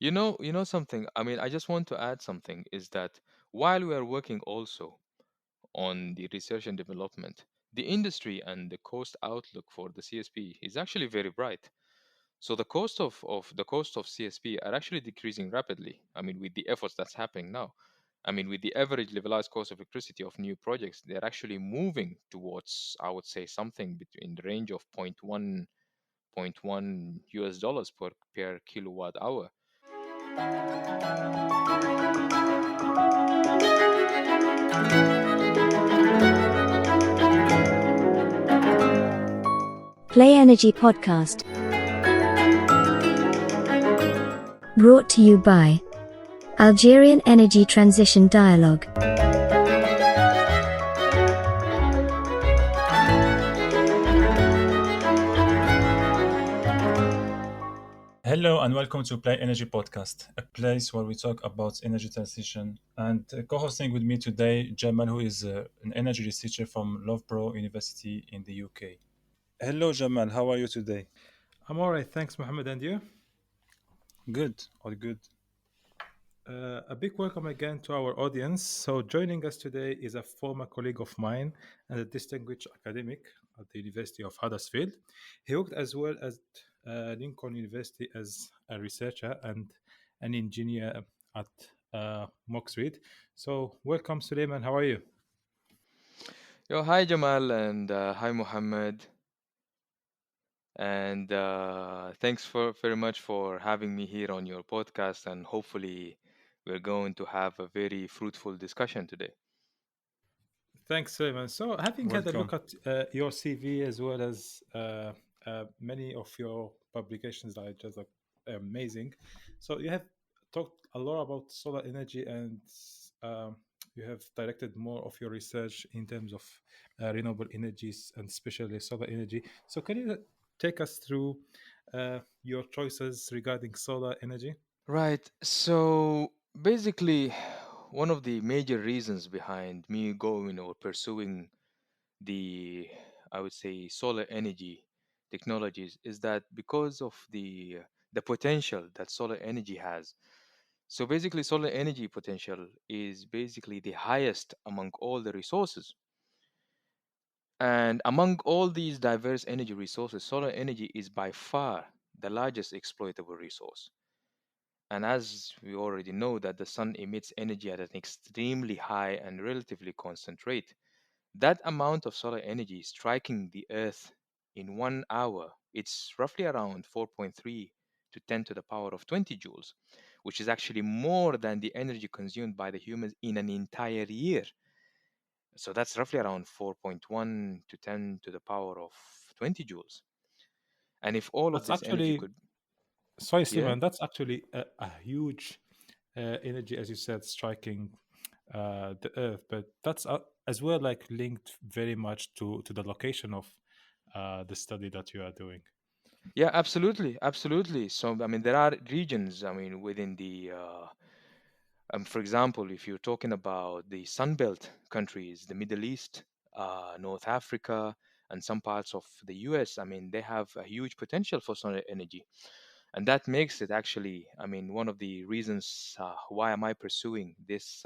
You know something. I mean, I just want to add something is that while we are working also on the research and development, the industry and the cost outlook for the CSP is actually very bright. So the cost of CSP are actually decreasing rapidly. I mean, with the efforts that's happening now. I mean, with the average levelized cost of electricity of new projects, they're actually moving towards, I would say, something between the range of point 0.1 US dollars per kilowatt hour. Play Energy Podcast. Brought to you by Algerian Energy Transition Dialogue. Hello and welcome to Play Energy Podcast, a place where we talk about energy transition. And co-hosting with me today, Jamal, who is an energy researcher from Loughborough University in the UK. Hello, Jamal. How are you today? I'm all right, thanks, Mohammed. And you? Good, all good. A big welcome again to our audience. So, joining us today is a former colleague of mine and a distinguished academic at the University of Huddersfield. He worked as well as Lincoln University as a researcher and an engineer at Moxford. So, welcome, Sulaiman. How are you? Yo, hi Jamal and hi Muhammad, and thanks for very much for having me here on your podcast. And hopefully, we're going to have a very fruitful discussion today. Thanks, Sulaiman. So, having had a look Welcome. at your CV as well as many of your publications that are just amazing. So, you have talked a lot about solar energy and um, you have directed more of your research in terms of renewable energies and especially solar energy. So, can you take us through your choices regarding solar energy? Right. So basically, one of the major reasons behind me going or pursuing the, I would say, solar energy technologies is that because of the potential that solar energy has. So basically, solar energy potential is basically the highest among all the resources. And among all these diverse energy resources, solar energy is by far the largest exploitable resource. And as we already know that the sun emits energy at an extremely high and relatively constant rate, that amount of solar energy striking the earth in 1 hour, it's roughly around 4.3 to 10 to the power of 20 joules, which is actually more than the energy consumed by the humans in an entire year. So that's roughly around 4.1 to 10 to the power of 20 joules. And if all of That's this energy actually, could, sorry, yeah, Sulaiman, that's actually a huge energy, as you said, striking the Earth. But that's as well like linked very much to the location of the study that you are doing. yeah, absolutely, absolutely. So, I mean, there are regions, I mean, within the, for example, if you're talking about the Sunbelt countries, the Middle East, North Africa, and some parts of the US, I mean, they have a huge potential for solar energy. And that makes it actually, I mean, one of the reasons why am I pursuing this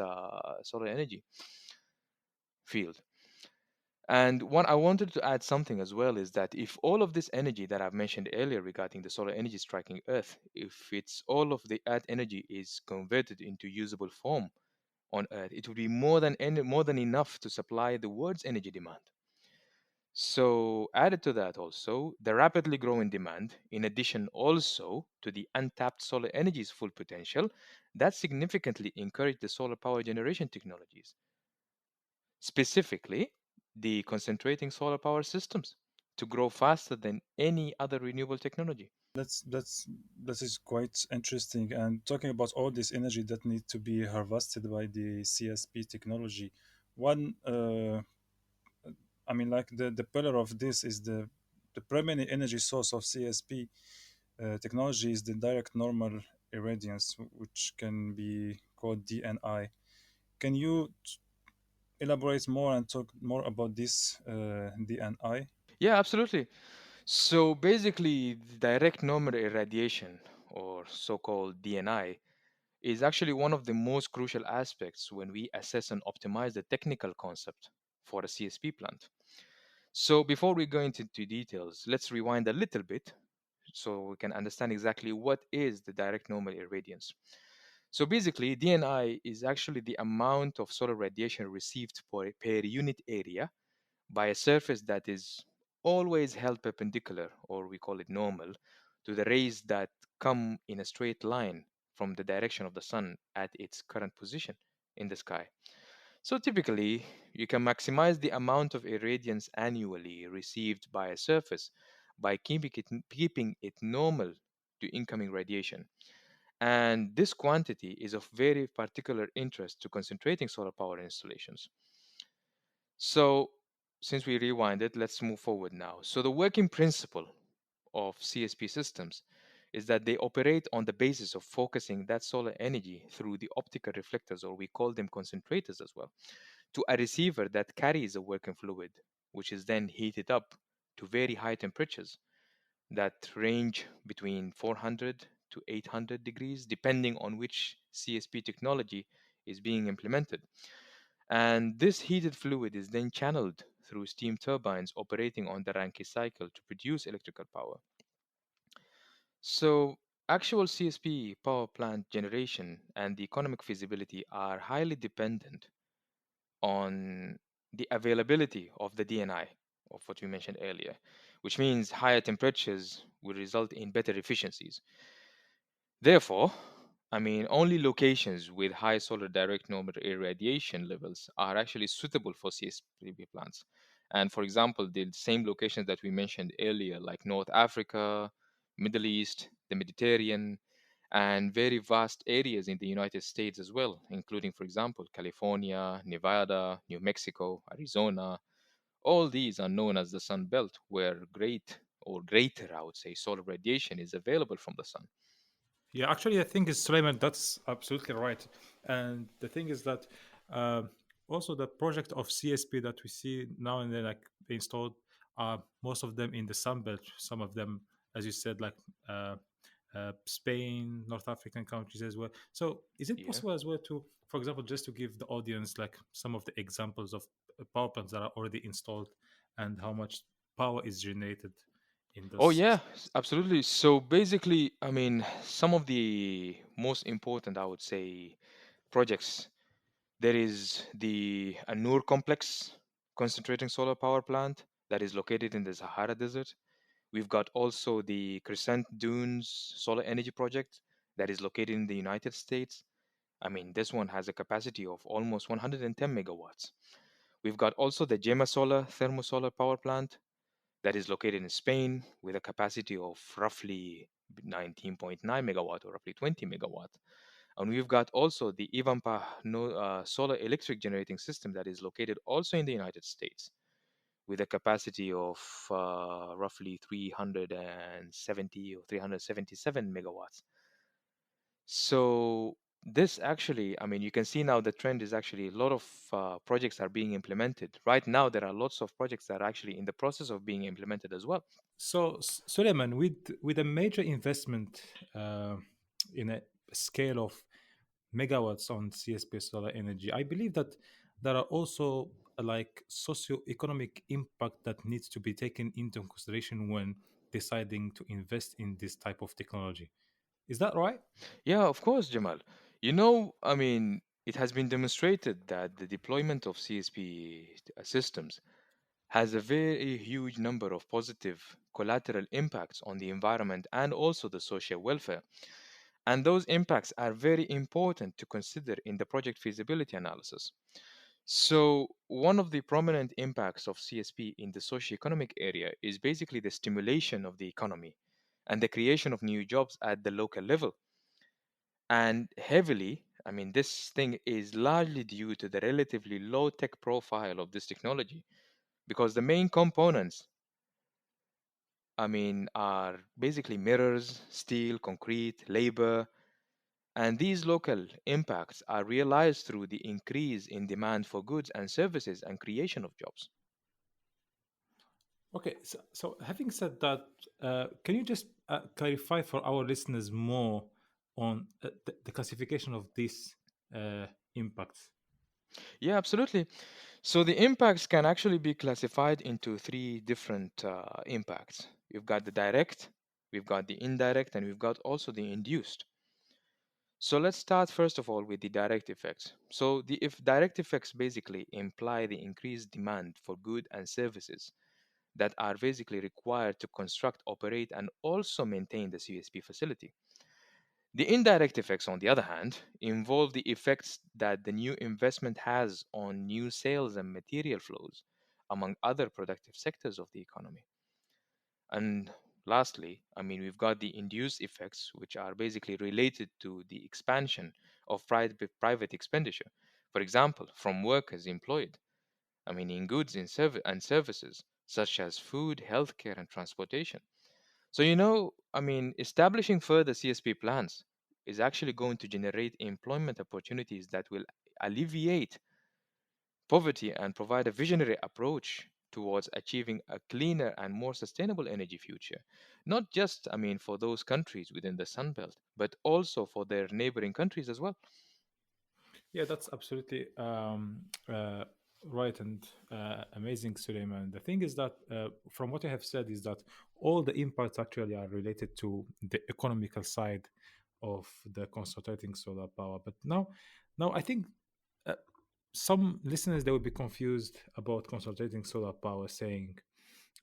solar energy field. And what I wanted to add something as well is that if all of this energy that I've mentioned earlier regarding the solar energy striking Earth, if it's all of that energy is converted into usable form on Earth, it would be more than enough to supply the world's energy demand. So, added to that also, the rapidly growing demand, in addition also to the untapped solar energy's full potential, that significantly encouraged the solar power generation technologies, specifically the concentrating solar power systems, to grow faster than any other renewable technology. That's that is quite interesting. And talking about all this energy that need to be harvested by the CSP technology, one I mean, like the pillar of this is the primary energy source of CSP technology is the direct normal irradiance, which can be called DNI. Can you elaborate more and talk more about this DNI? Yeah, absolutely. So basically, the direct normal irradiation or so called DNI, is actually one of the most crucial aspects when we assess and optimize the technical concept for a CSP plant. So, before we go into details, let's rewind a little bit so we can understand exactly what is the direct normal irradiance. So basically, DNI is actually the amount of solar radiation received per unit area by a surface that is always held perpendicular, or we call it normal, to the rays that come in a straight line from the direction of the sun at its current position in the sky. So typically, you can maximize the amount of irradiance annually received by a surface by keeping it normal to incoming radiation. And this quantity is of very particular interest to concentrating solar power installations. So, since we rewinded, let's move forward now. So, the working principle of CSP systems is that they operate on the basis of focusing that solar energy through the optical reflectors, or we call them concentrators as well, to a receiver that carries a working fluid, which is then heated up to very high temperatures that range between 400 to 800 degrees, depending on which CSP technology is being implemented. And this heated fluid is then channeled through steam turbines operating on the Rankine cycle to produce electrical power. So, actual CSP power plant generation and the economic feasibility are highly dependent on the availability of the DNI, of what we mentioned earlier, which means higher temperatures will result in better efficiencies. Therefore, only locations with high solar direct normal irradiation levels are actually suitable for CSPB plants. And for example, the same locations that we mentioned earlier, like North Africa, Middle East, the Mediterranean, and very vast areas in the United States as well, including, for example, California, Nevada, New Mexico, Arizona. All these are known as the Sun Belt, where great or greater, I would say, solar radiation is available from the sun. Yeah, actually, I think is Sulaiman. That's absolutely right. And the thing is that uh, also the project of CSP that we see now and then, like installed, most of them in the Sun Belt. Some of them, as you said, like uh, Spain, North African countries as well. So, is it Yeah. possible as well to, for example, just to give the audience like some of the examples of power plants that are already installed and how much power is generated in Oh, those? yeah, absolutely. So basically, some of the most important, I would say, projects, there is the Anur complex concentrating solar power plant that is located in the Sahara Desert. We've got also the Crescent Dunes solar energy project that is located in the United States. This one has a capacity of almost 110 megawatts. We've got also the Gema Solar thermosolar power plant that is located in Spain with a capacity of roughly 19.9 megawatt or roughly 20 megawatt. And we've got also the Ivampa solar electric generating system that is located also in the United States with a capacity of roughly 370 or 377 megawatts. So this actually, you can see now the trend is actually a lot of projects are being implemented. Right now, there are lots of projects that are actually in the process of being implemented as well. So, Suleiman, with a major investment in a scale of megawatts on CSP solar energy, I believe that there are also like socio-economic impact that needs to be taken into consideration when deciding to invest in this type of technology. Is that right? Yeah, of course, Jamal. It has been demonstrated that the deployment of CSP systems has a very huge number of positive collateral impacts on the environment and also the social welfare. And those impacts are very important to consider in the project feasibility analysis. So, one of the prominent impacts of CSP in the socioeconomic area is basically the stimulation of the economy and the creation of new jobs at the local level. And heavily, this thing is largely due to the relatively low tech profile of this technology because the main components, are basically mirrors, steel, concrete, labor, and these local impacts are realized through the increase in demand for goods and services and creation of jobs. Okay, so having said that, can you just clarify for our listeners more on the classification of these uh, impacts? Yeah, absolutely. So the impacts can actually be classified into three different impacts. We've got the direct, we've got the indirect, and we've got also the induced. So let's start first of all with the direct effects. So the if direct effects basically imply the increased demand for goods and services that are basically required to construct, operate, and also maintain the CSP facility. The indirect effects, on the other hand, involve the effects that the new investment has on new sales and material flows, among other productive sectors of the economy. And lastly, we've got the induced effects, which are basically related to the expansion of private expenditure. For example, from workers employed, in goods and services, such as food, healthcare, and transportation. So, establishing further CSP plans is actually going to generate employment opportunities that will alleviate poverty and provide a visionary approach towards achieving a cleaner and more sustainable energy future. Not just, for those countries within the Sun Belt, but also for their neighboring countries as well. Yeah, that's absolutely right and amazing, Suleiman. The thing is that, from what you have said, is that all the impacts actually are related to the economical side of the concentrating solar power. But now I think uh, some listeners they will be confused about concentrating solar power, saying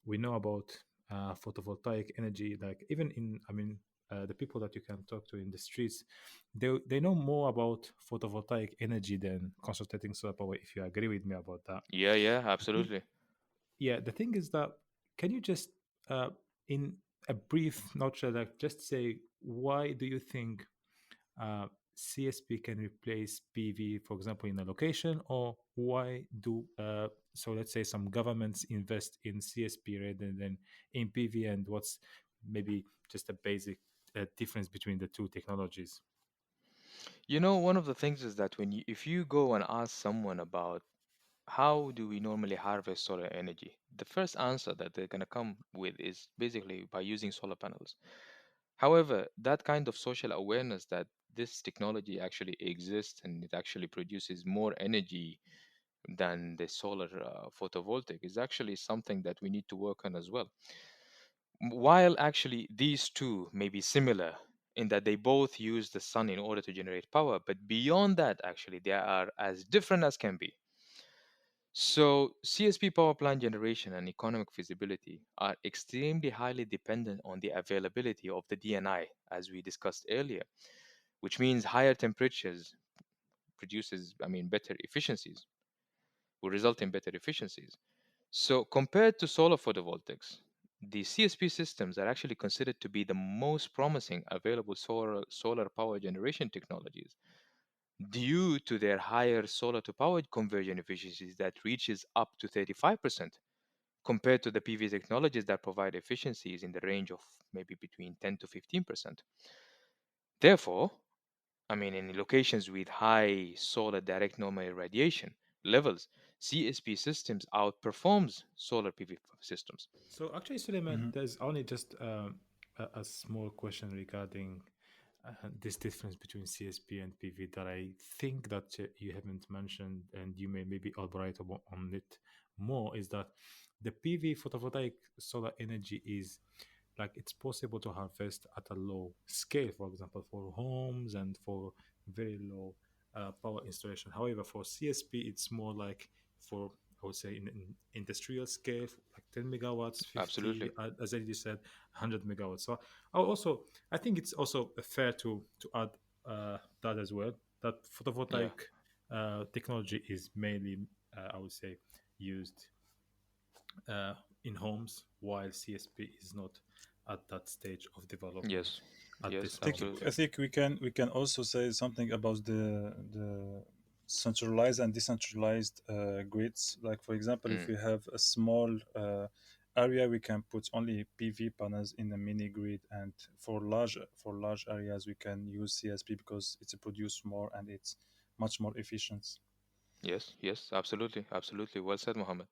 we know about photovoltaic energy. Like even in, the people that you can talk to in the streets, they know more about photovoltaic energy than concentrating solar power. If you agree with me about that. Yeah, yeah, The thing, absolutely. yeah, the thing is that, can you just in a brief nutshell, like just say why do you think uh, CSP can replace PV, for example, in a location, or why do so let's say some governments invest in CSP rather than in PV, and what's maybe just a basic difference between the two technologies? One of the things is that if you go and ask someone about how do we normally harvest solar energy, the first answer that they're going to come with is basically by using solar panels. However, that kind of social awareness that this technology actually exists and it actually produces more energy than the solar photovoltaic is actually something that we need to work on as well. While actually these two may be similar in that they both use the sun in order to generate power, but beyond that, actually, they are as different as can be. So, CSP power plant generation and economic feasibility are extremely highly dependent on the availability of the DNI, as we discussed earlier, which means higher temperatures produces, better efficiencies, will result in better efficiencies. So, compared to solar photovoltaics, the CSP systems are actually considered to be the most promising available solar power generation technologies due to their higher solar to power conversion efficiencies that reaches up to 35% compared to the PV technologies that provide efficiencies in the range of maybe between 10 to 15%. Therefore, in locations with high solar direct normal irradiation levels, CSP systems outperforms solar PV systems. So actually, Suleiman, Hmm. there's only just a small question regarding this difference between CSP and PV that I think that you haven't mentioned, and you may maybe elaborate on it more. Is that the PV photovoltaic solar energy is like it's possible to harvest at a low scale, for example, for homes and for very low power installation. However, for CSP, it's more like for, I would say, in industrial scale, like 10 megawatts, Absolutely. 50, as you said, 100 megawatts. So I think it's also fair to add that as well. That Yeah. photovoltaic technology is mainly, I would say, used uh, in homes, while CSP is not at that stage of development Yes. at Yes. this moment. Absolutely. I think we can also say something about the centralized and decentralized grids. Like for example, if Mm. we have a small area, we can put only PV panels in a mini grid, and for large areas, we can use CSP because it's produce more and it's much more efficient. Yes. Yes. Absolutely. Absolutely. Well said, Mohammed.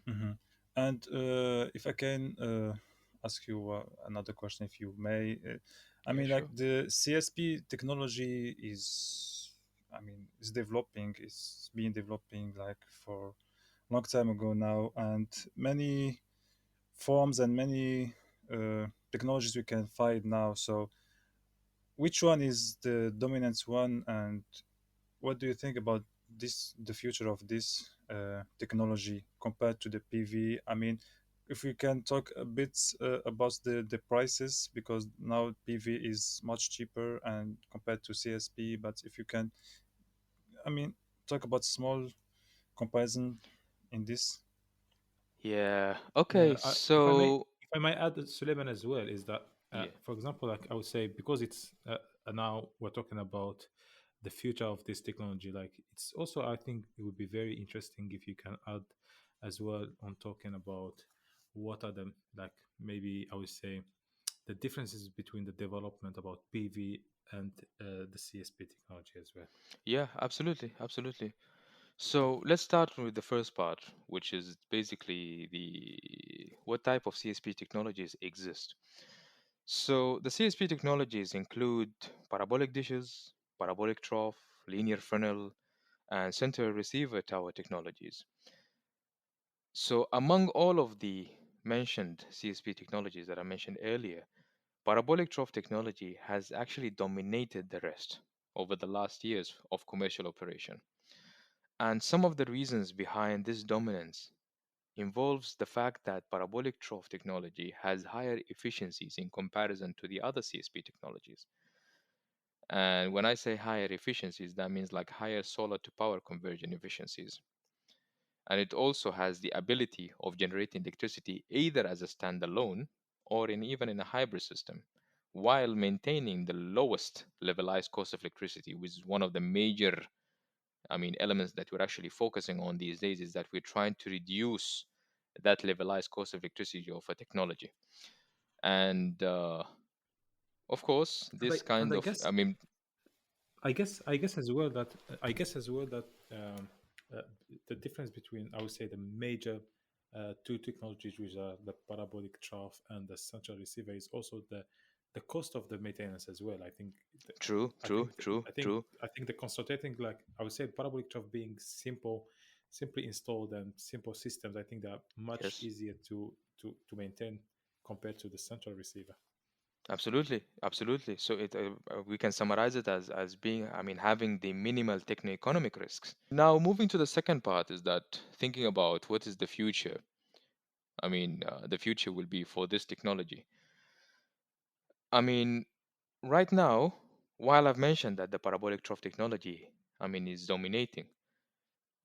Hmm. And if I can ask you another question, if you may. I Yeah, mean, like sure. the CSP technology is, I mean, is developing. It's been developing like for a long time ago now, and many forms and many technologies we can find now. So, which one is the dominant one, and what do you think about this, the future of this technology compared to the PV? I mean, if we can talk a bit about the prices, because now PV is much cheaper and compared to CSP. But if you can, I mean, talk about small comparison in this. Yeah. Okay. Yeah, So if I might add, Suleiman, as well, is that, yeah. for example, like I would say, because it's now we're talking about the future of this technology. Like it's also, I think it would be very interesting if you can add as well on talking about what are the, like, maybe I would say the differences between the development about PV and the CSP technology as well. Yeah, absolutely, absolutely. So let's start with the first part, which is basically the what type of CSP technologies exist. So the CSP technologies include parabolic dishes, parabolic trough, linear funnel, and center receiver tower technologies. So among all of the mentioned CSP technologies that I mentioned earlier, parabolic trough technology has actually dominated the rest over the last years of commercial operation. And some of the reasons behind this dominance involves the fact that parabolic trough technology has higher efficiencies in comparison to the other CSP technologies. And when I say higher efficiencies, that means like higher solar to power conversion efficiencies. And it also has the ability of generating electricity either as a standalone or even in a hybrid system, while maintaining the lowest levelized cost of electricity, which is one of the major, elements that we're actually focusing on these days, is that we're trying to reduce that levelized cost of electricity of a technology. And of course, And this kind I of, guess I guess as well that uh, the difference between, I would say, the major two technologies, which are the parabolic trough and the central receiver, is also the cost of the maintenance as well. I think the, true, I true, think true, I think true. I think the consultating, like I would say, parabolic trough being simply installed and simple systems, I think they are much Yes. easier to maintain compared to the central receiver. Absolutely, absolutely. So we can summarize it as being, having the minimal techno-economic risks. Now, moving to the second part is that thinking about what is the future. The future will be for this technology. I mean, right now, while I've mentioned that the parabolic trough technology, is dominating.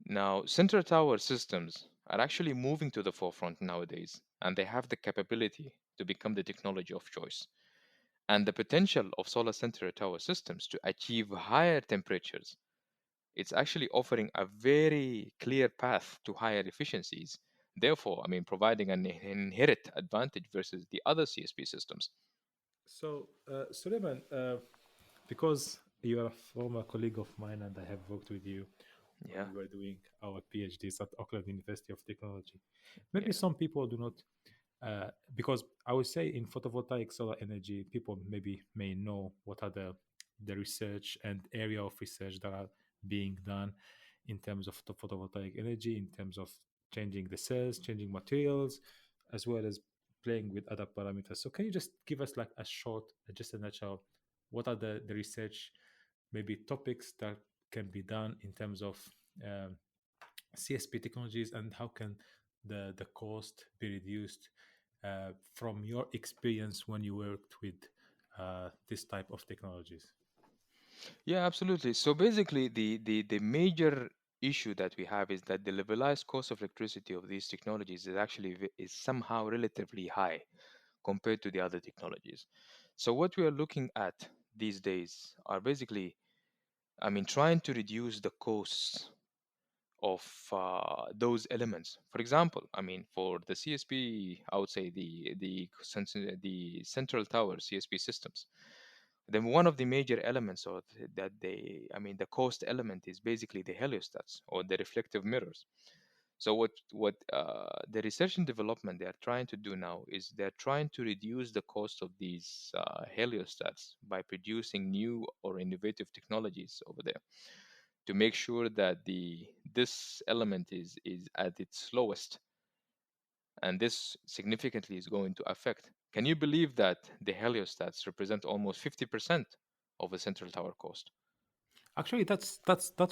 Now, central tower systems are actually moving to the forefront nowadays, and they have the capability to become the technology of choice. And the potential of solar center tower systems to achieve higher temperatures, it's actually offering a very clear path to higher efficiencies, therefore providing an inherent advantage versus the other CSP systems. So, Suleiman, because you are a former colleague of mine and I have worked with you when Yeah, we were doing our PhDs at Auckland University of Technology, maybe yeah, some people do not, because I would say in photovoltaic solar energy, people maybe may know what are the research and area of research that are being done in terms of the photovoltaic energy, in terms of changing the cells, changing materials, as well as playing with other parameters. So can you just give us like a short, just a nutshell, what are the research, maybe topics that can be done in terms of um, CSP technologies, and how can the cost be reduced from your experience when you worked with this type of technologies? yeah, absolutely. So basically, the major issue that we have is that the levelized cost of electricity of these technologies is actually is somehow relatively high compared to the other technologies. So what we are looking at these days are basically, trying to reduce the costs of those elements. For example, for the CSP, I would say the central tower CSP systems. Then one of the major elements of that the cost element is basically the heliostats or the reflective mirrors. So what the research and development they are trying to do now is they're trying to reduce the cost of these heliostats by producing new or innovative technologies over there to make sure that the this element is at its lowest, and this significantly is going to affect. Can you believe that the heliostats represent almost 50% of a central tower cost? Actually, that's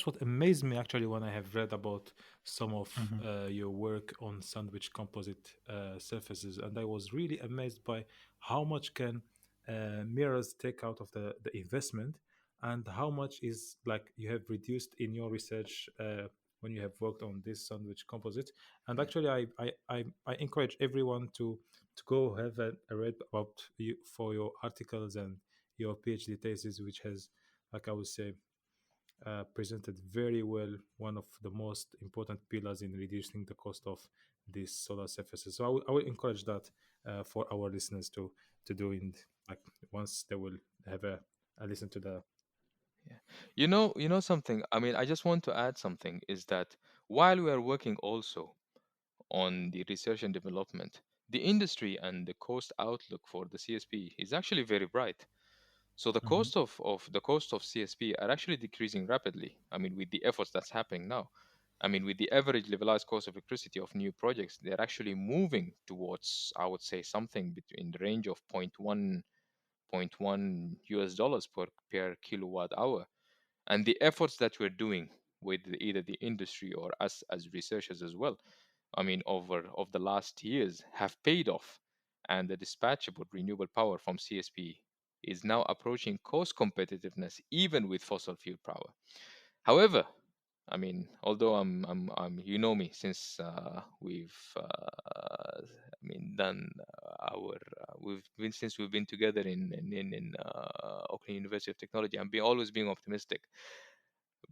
what amazed me actually when I have read about some of Mhm. your work on sandwich composite surfaces, and I was really amazed by how much can mirrors take out of the investment, and how much is like you have reduced in your research when you have worked on this sandwich composite. And Yeah. actually, I encourage everyone to go have a read about you for your articles and your PhD thesis, which has, like I would say, presented very well one of the most important pillars in reducing the cost of these solar surfaces. So I will encourage that for our listeners to do in, like, once they will have a listen to the. Yeah. You know something. I mean, I just want to add something is that while we are working also on the research and development, the industry and the cost outlook for the CSP is actually very bright. So Mhm. the cost of CSP are actually decreasing rapidly. I mean, with the efforts that's happening now. I mean, with the average levelized cost of electricity of new projects, they're actually moving towards, I would say, something between the range of point one US dollars per kilowatt hour. And the efforts that we're doing with either the industry or us as researchers as well, I mean, over of the last years have paid off, and the dispatchable renewable power from CSP is now approaching cost competitiveness even with fossil fuel power. However, I mean, although I'm you know me since we've I mean done our we've been together in Auckland University of Technology. Always being optimistic,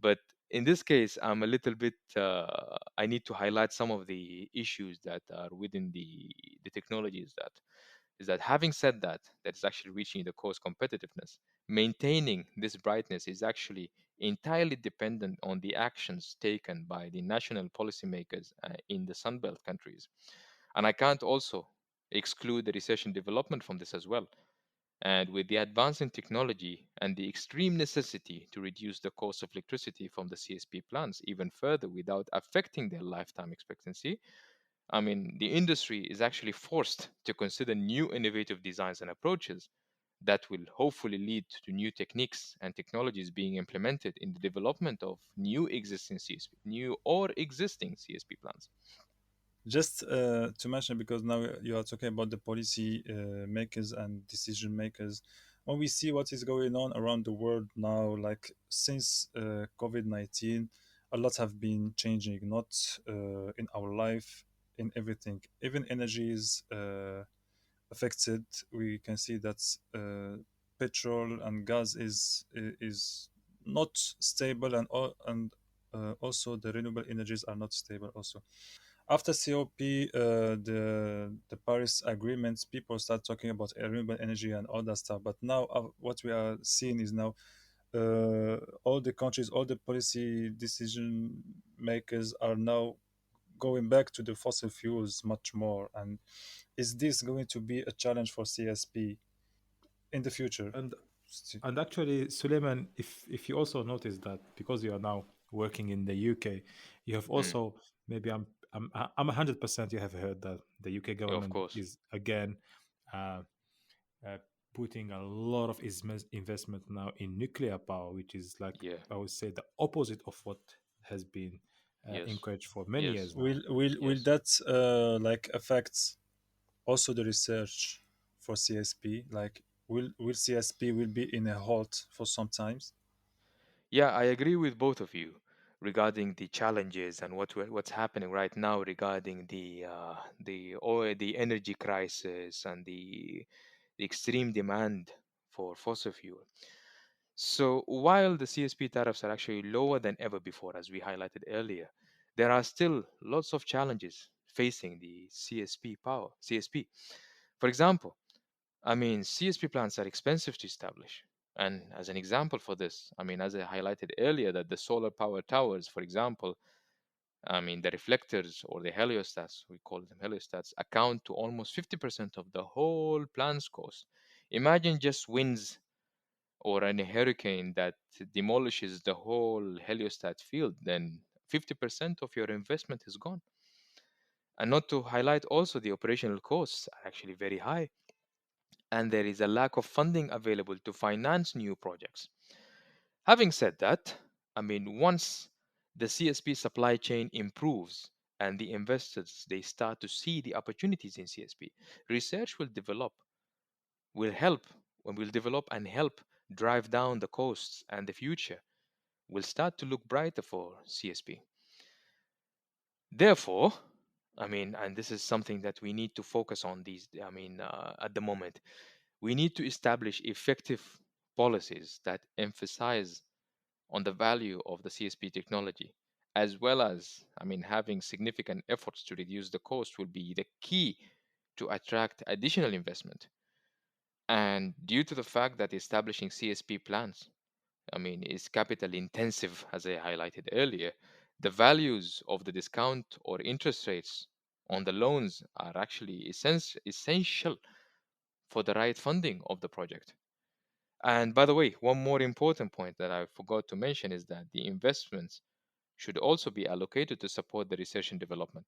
but in this case, I'm a little bit. I need to highlight some of the issues that are within the technologies that is that having said that, that's actually reaching the cost competitiveness. Maintaining this brightness is actually entirely dependent on the actions taken by the national policymakers in the Sunbelt countries. And I can't also exclude the research and development from this as well. And with the advance in technology and the extreme necessity to reduce the cost of electricity from the CSP plants even further without affecting their lifetime expectancy, I mean, the industry is actually forced to consider new innovative designs and approaches that will hopefully lead to new techniques and technologies being implemented in the development of new or existing CSP plants. Just to mention, because now you are talking about the policy makers and decision makers. When we see what is going on around the world now, like since COVID-19, a lot have been changing, not in our life, in everything. Even energy is affected. We can see that petrol and gas is not stable, and also the renewable energies are not stable also. After COP, the Paris agreements, people start talking about renewable energy and all that stuff. But now, what we are seeing is now all the countries, all the policy decision makers are now going back to the fossil fuels much more. And is this going to be a challenge for CSP in the future? and and actually, Suleiman, if you also notice that because you are now working in the UK, you have Mm, also, maybe I'm 100% you have heard that the UK of government course. is again uh, uh, putting a lot of investment now in nuclear power, which is, like, Yeah. I would say, the opposite of what has been Yes. encouraged for many Yes. years now. Will Yes. that like affect also the research for CSP? Like, will CSP will be in a halt for some times? Yeah, I agree with both of you regarding the challenges and what's happening right now regarding the oil, the energy crisis, and the extreme demand for fossil fuel. So while the CSP tariffs are actually lower than ever before, as we highlighted earlier, there are still lots of challenges facing the CSP. For example, I mean, CSP plants are expensive to establish. And as an example for this, I mean, as I highlighted earlier, that the solar power towers, for example, The reflectors or the heliostats, we call them heliostats, account to almost 50% of the whole plant's cost. Imagine just winds or a hurricane that demolishes the whole heliostat field, then 50% of your investment is gone. And not to highlight also the operational costs are actually very high, and there is a lack of funding available to finance new projects. Having said that, once the CSP supply chain improves and the investors they start to see the opportunities in CSP, research will help, will develop and help drive down the costs, and the future will start to look brighter for CSP. Therefore, and this is something that we need to focus on at the moment, we need to establish effective policies that emphasize on the value of the CSP technology, as well as, having significant efforts to reduce the cost will be the key to attract additional investment. And due to the fact that establishing CSP plans, is capital intensive, as I highlighted earlier, the values of the discount or interest rates on the loans are actually essential for the right funding of the project. And by the way, one more important point that I forgot to mention is that the investments should also be allocated to support the research and development.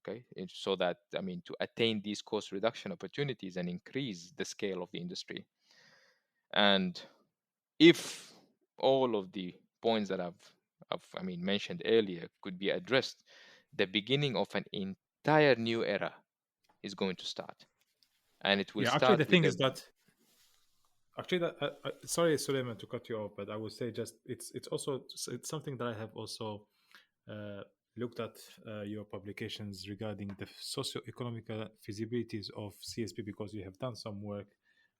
Okay, so that to attain these cost reduction opportunities and increase the scale of the industry. And if all of the points that I've mentioned earlier could be addressed, the beginning of an entire new era is going to start, and it will Yeah, actually, start the with thing a is that actually, sorry, Suleiman, to cut you off, but I would say just it's also it's something that I have also uh, looked at your publications regarding the socio-economical feasibilities of CSP, because you have done some work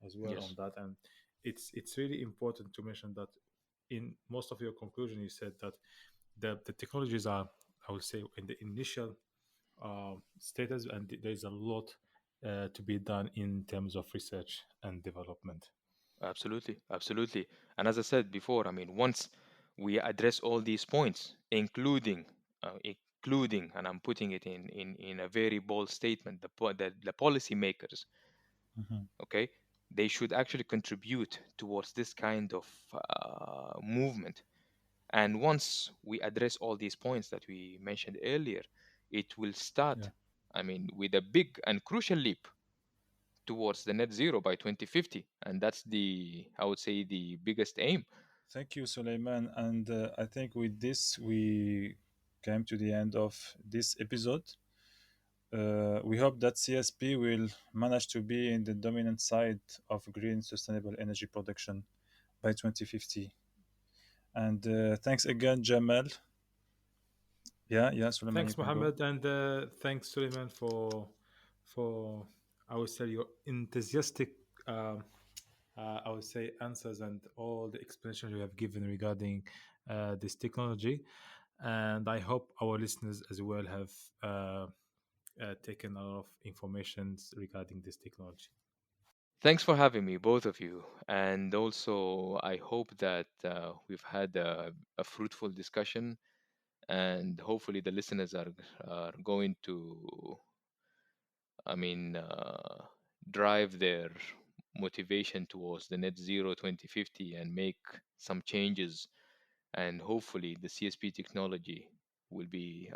as well on yes, that, and it's really important to mention that in most of your conclusion you said that the technologies are, I would say, in the initial status, and there is a lot to be done in terms of research and development. absolutely, absolutely. And as I said before, once we address all these points, including, and I'm putting it in a very bold statement, the policymakers, Mhm. okay, they should actually contribute towards this kind of movement. And once we address all these points that we mentioned earlier, it will Yeah. start, with a big and crucial leap towards the net zero by 2050. And that's I would say, the biggest aim. Thank you, Suleiman. And I think with this, we came to the end of this episode. We hope that CSP will manage to be in the dominant side of green sustainable energy production by 2050. And thanks again, Jamal. Yeah, Suleiman, you Thanks, can go. Mohammed, and thanks, Suleiman, for I would say your enthusiastic, I would say, answers and all the explanations you have given regarding this technology. And I hope our listeners as well have taken a lot of information regarding this technology. Thanks for having me, both of you. And also, I hope that we've had a fruitful discussion, and hopefully, the listeners are going to, I mean, uh, drive their motivation towards the net zero 2050 and make some changes. And hopefully, the CSP technology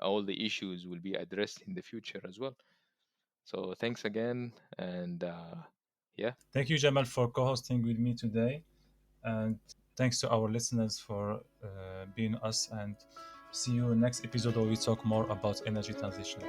all the issues will be addressed in the future as well. So, thanks again. And yeah, Thank you, Jamal, for co hosting with me today. And thanks to our listeners for being us. And see you next episode where we talk more about energy transition.